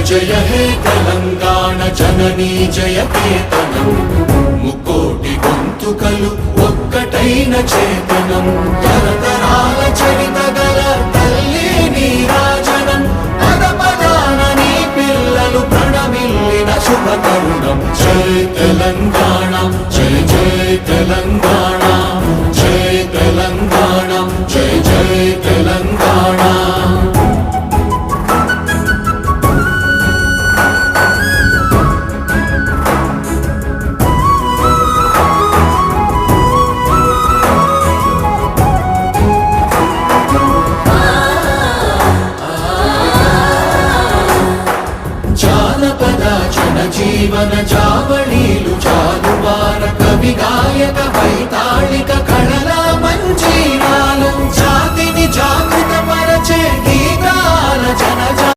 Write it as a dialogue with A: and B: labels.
A: జయ హే తెలంగాణ జననీ జయ కేతనం ముకోటి గొంతుకలు ఒక్కటైన చేతనం తరతరాల చరిత గల తల్లి నీరాజనం పద పదాన నీ పిల్లలు ప్రణమిల్లిన శుభ తరుణం జయ తెలంగాణ జయ జయ తెలంగాణ జయ తెలంగాణ జయ జయ తెలంగాణ జీవన జావళీలు జాలువార కవి గాయక